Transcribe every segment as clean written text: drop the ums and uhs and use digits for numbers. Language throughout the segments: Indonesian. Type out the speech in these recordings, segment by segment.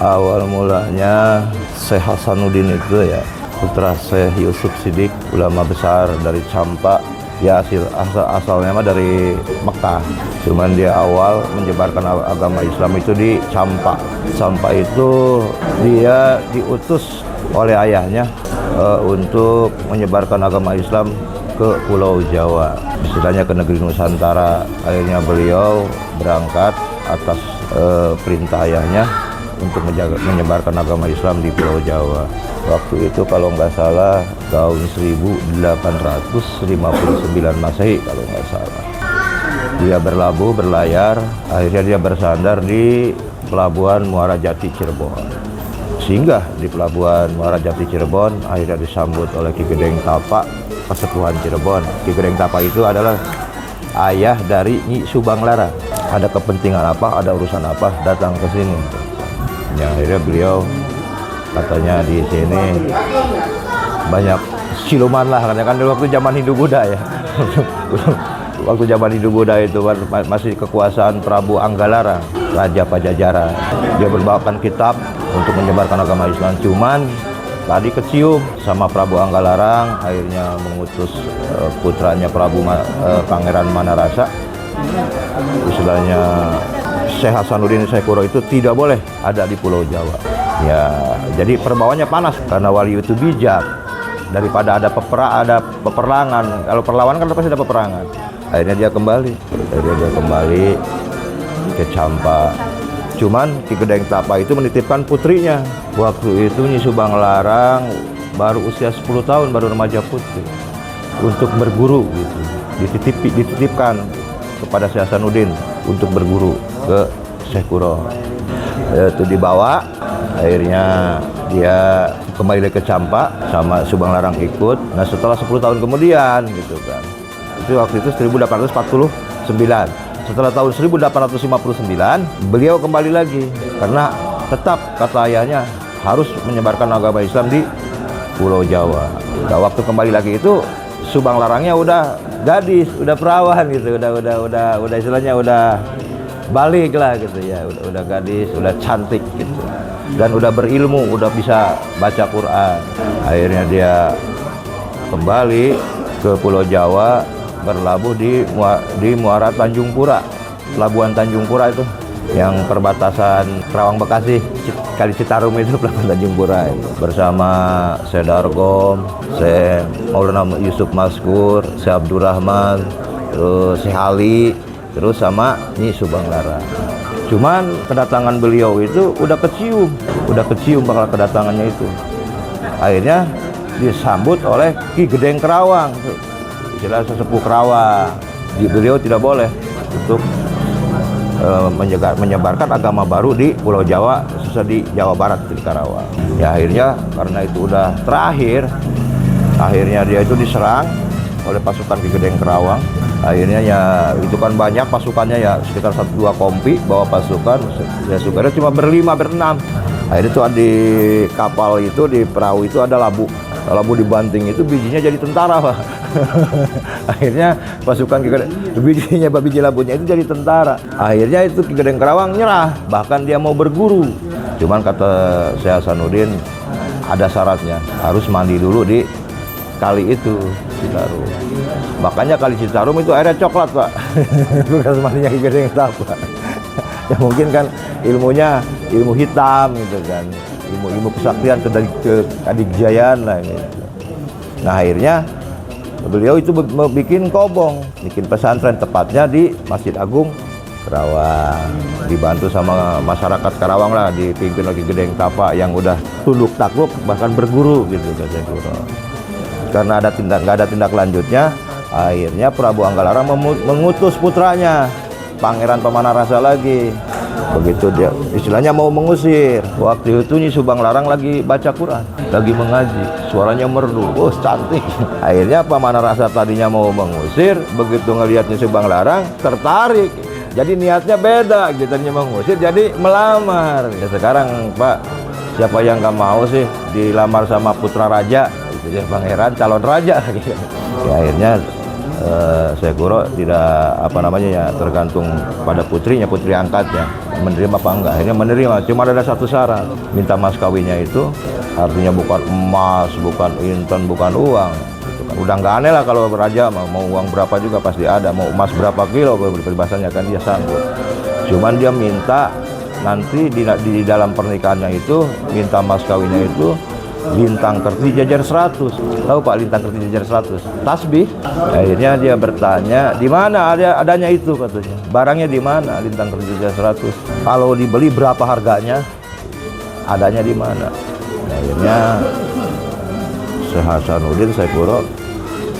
Awal mulanya Syekh Hasanuddin itu ya putra Syekh Yusuf Siddiq, ulama besar dari Campak. Ya asalnya mah dari Mekah, cuman dia awal menyebarkan agama Islam itu di Campak. Campak itu dia diutus oleh ayahnya untuk menyebarkan agama Islam ke Pulau Jawa, istilahnya ke negeri Nusantara. Akhirnya beliau berangkat atas perintah ayahnya untuk menyebarkan agama Islam di Pulau Jawa. Waktu itu kalau nggak salah tahun 1859 Masehi kalau nggak salah. Dia berlayar, akhirnya dia bersandar di Pelabuhan Muara Jati Cirebon. Singgah di Pelabuhan Muara Jati Cirebon, akhirnya disambut oleh Ki Gedeng Tapa, Pasepuhan Cirebon. Ki Gedeng Tapa itu adalah ayah dari Nyi Subang Larang. Ada kepentingan apa, ada urusan apa, datang ke sini. Ya, akhirnya beliau katanya di sini banyak siluman lah, katanya kan waktu zaman Hindu-Buddha ya. Waktu zaman Hindu-Buddha itu masih kekuasaan Prabu Anggalarang, Raja Pajajaran. Dia berbawakan kitab untuk menyebarkan agama Islam, cuman tadi kecium sama Prabu Anggalarang, akhirnya mengutus putranya Pangeran Manarasa, istilahnya Syekh Hasanuddin Syekh Kuro itu tidak boleh ada di Pulau Jawa. Ya, jadi perbawaannya panas karena wali itu bijak. Daripada ada peperangan, kalau perlawanan kan pasti ada peperangan. Akhirnya dia kembali ke Campak. Cuman Ki Gedeng Tapa itu menitipkan putrinya. Waktu itu Nyi Subang Larang baru usia 10 tahun, baru remaja putri, untuk berguru gitu. Dititipkan kepada Syekh Hasanuddin untuk berguru ke Syekh Kuro. Itu dibawa, akhirnya dia kembali ke Campak sama Subang Larang ikut. Nah setelah 10 tahun kemudian gitu kan, itu waktu itu 1849. Setelah tahun 1859 beliau kembali lagi karena tetap kata ayahnya harus menyebarkan agama Islam di Pulau Jawa. Nah, waktu kembali lagi itu Subang Larangnya udah gadis, udah perawan gitu, udah istilahnya udah balik lah gitu ya, udah gadis, udah cantik gitu, dan udah berilmu, udah bisa baca Quran. Akhirnya dia kembali ke Pulau Jawa, berlabuh di Muara Tanjung Pura, Pelabuhan Tanjung Pura itu yang perbatasan Kerawang Bekasi, Kali Citarum itu Pelabuhan Tanjung Pura itu. Bersama Syekh Dargom, Syekh Maulana Yusuf Maskur, Syekh Abdurrahman, terus Syekh Ali, terus sama Nyi Subang Larang. Cuman kedatangan beliau itu udah kecium bakal kedatangannya itu. Akhirnya disambut oleh Ki Gedeng Kerawang, istilah sesepuh Kerawang. Beliau tidak boleh untuk menyebarkan agama baru di Pulau Jawa, khususnya di Jawa Barat, di Karawang. Ya akhirnya karena itu udah terakhir, akhirnya dia itu diserang oleh pasukan Ki Gedeng Kerawang. Akhirnya ya itu kan banyak pasukannya ya, sekitar 1-2 kompi bawa pasukan, ya sukarnya cuma berenam. Akhirnya itu di kapal itu, di perahu itu ada labu. Labu dibanting itu bijinya jadi tentara, Pak. Akhirnya pasukan Ki Gedeng, biji labunya itu jadi tentara. Akhirnya itu Ki Gedeng Kerawang nyerah, bahkan dia mau berguru. Cuman kata Syekh Hasanuddin ada syaratnya, harus mandi dulu di kali itu, Citarum. Makanya kali Citarum itu airnya coklat, Pak. Bukan mandinya Ki Gedeng Tapa. Ya mungkin kan ilmunya ilmu hitam gitu kan, ilmu kesaktian keadikjayaan lah gitu. Nah akhirnya beliau itu bikin kobong, bikin pesantren, tepatnya di Masjid Agung Kerawang, dibantu sama masyarakat Karawang lah, dipimpin oleh Ki Gedeng Tapa yang udah tunduk takluk bahkan berguru gitu ke Syekh Kuro. Karena nggak ada tindak lanjutnya, akhirnya Prabu Anggalarang mengutus putranya Pangeran Pamanarasa lagi. Begitu dia istilahnya mau mengusir. Waktu itu Nyi Subang Larang lagi baca Quran, lagi mengaji, suaranya merdu, cantik. Akhirnya Pamanarasa tadinya mau mengusir, begitu ngelihat Nyi Subang Larang tertarik. Jadi niatnya beda, gitu, tadinya mengusir jadi melamar. Ya sekarang Pak, siapa yang nggak mau sih dilamar sama putra raja, itu ya pangeran calon raja gitu. Ya akhirnya Syekh Guru tidak apa namanya ya, tergantung pada putrinya, putri angkatnya menerima apa enggak. Akhirnya menerima, cuma ada satu syarat, minta mas kawinnya itu artinya bukan emas, bukan intan, bukan uang. Itu kan udah nggak aneh lah kalau raja mau uang berapa juga pasti ada, mau emas berapa kilo peribahasanya kan dia sanggup. Cuman dia minta nanti di dalam pernikahannya itu minta mas kawinnya itu lintang kerti jajar 100. Tahu Pak lintang kerti jajar 100? Tasbih. Akhirnya dia bertanya, "Di mana adanya itu?" katanya. "Barangnya di mana lintang kerti jajar 100? Kalau dibeli berapa harganya? Adanya di mana?" Akhirnya Syekh Hasanuddin Syekh Guru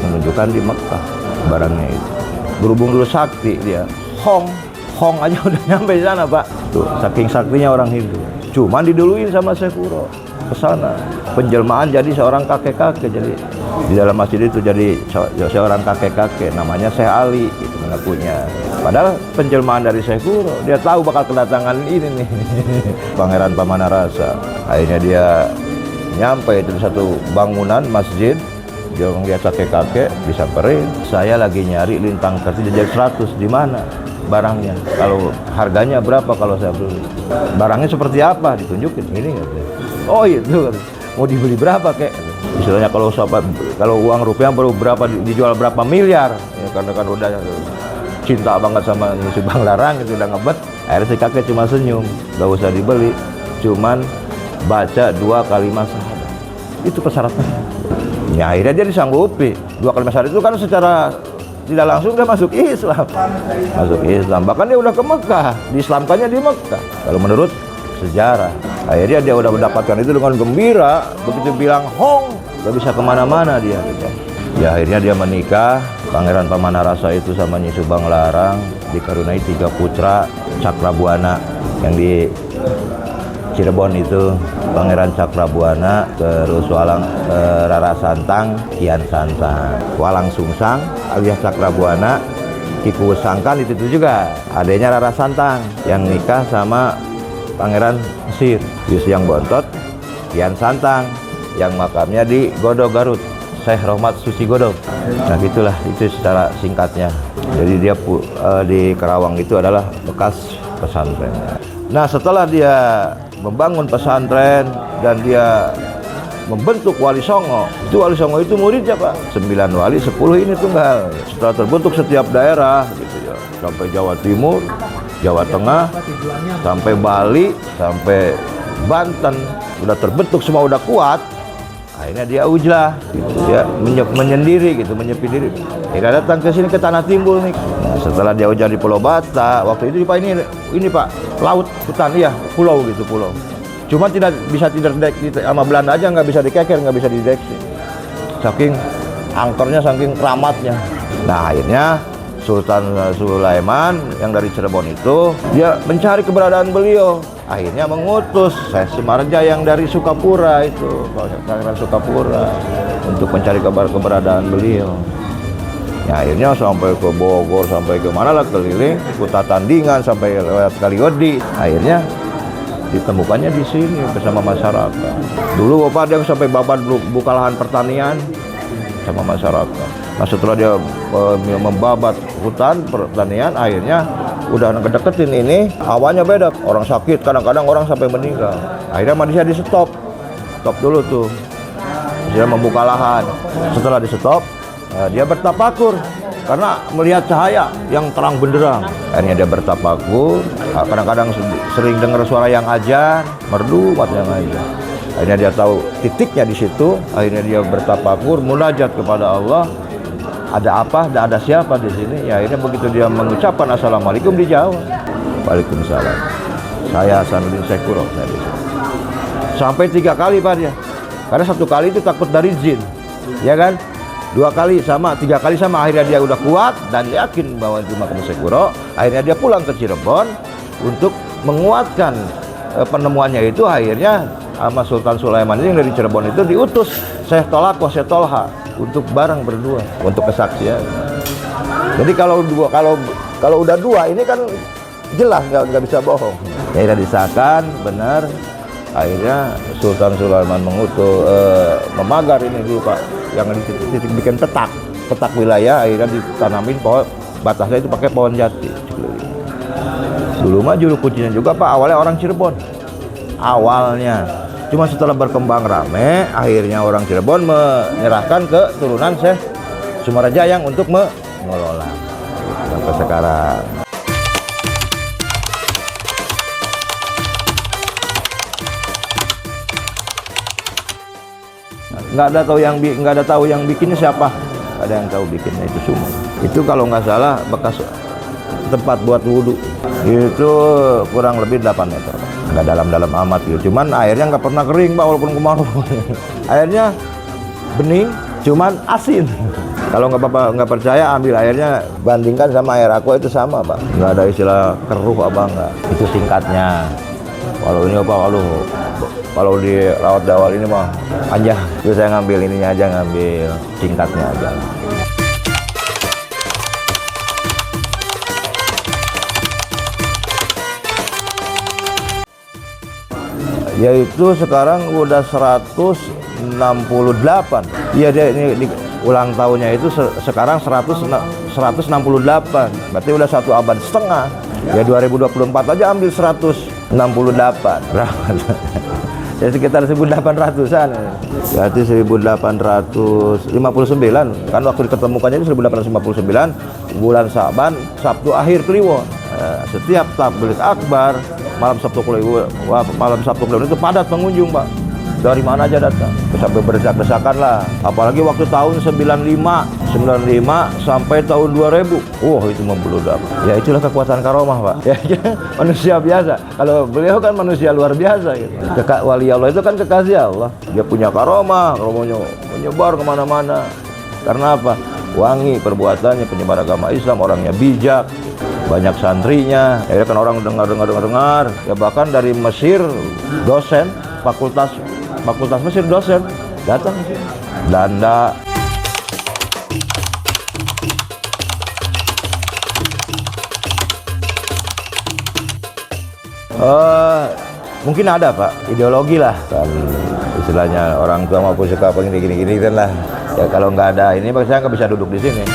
menunjukkan di Mekah barangnya itu. Berhubung dulu sakti dia, Hong aja udah nyampe di sana Pak. Tuh, saking saktinya orang Hindu. Cuman diduluin sama Syekh Guru ke sana. Penjelmaan jadi seorang kakek-kakek, jadi di dalam masjid itu jadi seorang kakek-kakek namanya Syekh Ali itu mengakunya. Padahal penjelmaan dari Syekh Guru, dia tahu bakal kedatangan ini nih Pangeran Pamanarasa. Akhirnya dia nyampe itu di satu bangunan masjid, dia lihat kakek-kakek disamperin, "Saya lagi nyari lintang kerti jajar 100, di mana barangnya? Kalau harganya berapa kalau saya beli? Barangnya seperti apa?" Ditunjukin, "Ini," katanya. "Oh itu, mau dibeli berapa kek?" Istilahnya kalau uang rupiah baru berapa dijual berapa miliar ya, karena kan udah cinta banget sama Subang Larang itu udah ngebet. Akhirnya si kakek cuma senyum, gak usah dibeli, cuman baca 2 kalimat syahadat. Itu persyaratannya. Ya akhirnya dia disanggupi. 2 kalimat syahadat itu kan secara tidak langsung dia masuk Islam. Masuk Islam. Bahkan dia udah ke Mekah, diislamkannya di Mekah. Kalau menurut sejarah. Akhirnya dia udah mendapatkan itu dengan gembira. Begitu bilang Hong, gak bisa kemana-mana dia gitu. Ya akhirnya dia menikah. Pangeran Pamanarasa itu sama Nyi Subang Larang dikaruniai 3 putra Cakrabuana. Yang di Cirebon itu Pangeran Cakrabuana, terus Rara Santang, Kian Santang. Walang Sungsang alias Cakrabuana, Kiku Sangkan itu juga adanya Rara Santang yang nikah sama Pangeran Mesir. Yusyang Bontot, Kian Santang yang makamnya di Godo Garut, Syekh Rohmat Suci Godo. Nah gitulah itu secara singkatnya. Jadi dia di Karawang itu adalah bekas pesantren. Nah setelah dia membangun pesantren dan dia membentuk Wali Songo, itu Wali Songo itu muridnya Pak 9 wali, 10 ini tunggal. Setelah terbentuk setiap daerah gitu ya, sampai Jawa Timur, Jawa Tengah, sampai Bali, sampai Banten, udah terbentuk semua, udah kuat. Akhirnya dia ujlah, gitu. Dia menyendiri gitu, menyepi diri. Akhirnya datang ke sini ke Tanah Timbul nih. Nah, setelah dia ujah di Pulau Bata, waktu itu Pak ini Pak, laut, hutan, iya, pulau gitu, pulau. Cuma tidak bisa sama Belanda aja nggak bisa dikeker, nggak bisa dideteksi. Saking angkernya, saking keramatnya. Nah akhirnya Sultan Sulaiman yang dari Cirebon itu dia mencari keberadaan beliau. Akhirnya mengutus Syekh Simarja yang dari Sukapura itu, Pangeran Sukapura, untuk mencari keberadaan beliau. Ya, akhirnya sampai ke Bogor, sampai ke mana lah keliling, Kuta Tandingan, sampai lewat Kaliodi. Akhirnya ditemukannya di sini bersama masyarakat. Dulu Bapak dia sampai babat buka lahan pertanian sama masyarakat. Nah setelah dia membabat hutan pertanian, akhirnya udah ngedeketin ini, awalnya beda. Orang sakit, kadang-kadang orang sampai meninggal. Akhirnya manusia di stop dulu tuh. Dia membuka lahan. Setelah di stop, dia bertapakur karena melihat cahaya yang terang benderang. Akhirnya dia bertapakur. Kadang-kadang sering dengar suara yang ajan, merdu yang ajan. Akhirnya dia tahu titiknya di situ. Akhirnya dia bertapakur, munajat kepada Allah. Ada apa? Ada siapa di sini? Ya akhirnya begitu dia mengucapkan Assalamualaikum, dijawab Waalaikumsalam. Saya Hasanuddin Syekh Guru. Sampai 3 kali Pak dia. Karena 1 kali itu takut dari jin, ya kan? 2 kali sama, 3 kali sama. Akhirnya dia udah kuat dan yakin bahwa itu makam Syekh Guru. Akhirnya dia pulang ke Cirebon untuk menguatkan penemuannya itu. Akhirnya sama Sultan Sulaiman ini yang dari Cirebon itu diutus Syekh Tolako, Syekh Tolha untuk bareng berdua untuk kesaksian. Jadi kalau udah 2 ini kan jelas nggak bisa bohong. Akhirnya disahkan benar. Akhirnya Sultan Sulaiman mengutus memagar ini dulu Pak, yang di titik bikin petak. petak wilayah, akhirnya ditanamin pohon, batasnya itu pakai pohon jati. Dulu mah juru kuncinya juga Pak, awalnya orang Cirebon. Awalnya. Cuma setelah berkembang rame, akhirnya orang Cirebon menyerahkan ke turunan Syekh Sumarajayang untuk mengelola. Sampai sekarang. Nggak ada tahu yang bikinnya siapa. Ada yang tahu bikinnya itu semua. Itu kalau nggak salah bekas tempat buat wudhu itu kurang lebih 8 meter, nggak dalam-dalam amat gitu. Cuman airnya nggak pernah kering Pak, walaupun kemarau. Airnya bening, cuman asin. Kalau nggak percaya, ambil airnya, bandingkan sama air aqua itu sama Pak. Nggak ada istilah keruh apa nggak. Itu singkatnya. Kalau ini apa, kalau di rawat dawal ini mah aja. Terus saya ngambil ininya aja, ngambil singkatnya aja. Yaitu sekarang udah 168. Iya, dia ini ulang tahunnya itu sekarang 168. Berarti udah 1 abad setengah. Ya 2024 aja ambil 168. Berapa? Ya sekitar 1800-an. Berarti 1859. Kan waktu diketemukannya itu 1859 bulan Sa'ban, Sabtu akhir Kliwon. Setiap tabligh akbar malam Sabtu Kliwon itu padat pengunjung Pak. Dari mana aja datang. Sampai berdesak-desakan lah. Apalagi waktu tahun 95 sampai tahun 2000. Itu membludak. Ya itulah kekuatan karomah Pak. Ya manusia biasa. Kalau beliau kan manusia luar biasa gitu. Wali Allah itu kan kekasih Allah. Dia punya karomah menyebar kemana-mana. Karena apa? Wangi perbuatannya, penyebar agama Islam, orangnya bijak. Banyak santrinya, ya kan orang dengar. Ya bahkan dari Mesir dosen fakultas Mesir dosen datang ke sini. Belanda. Mungkin ada Pak, ideologi lah kan, istilahnya orang tua mau suka pengen gini kan lah. Ya kalau nggak ada ini saya nggak bisa duduk di sini.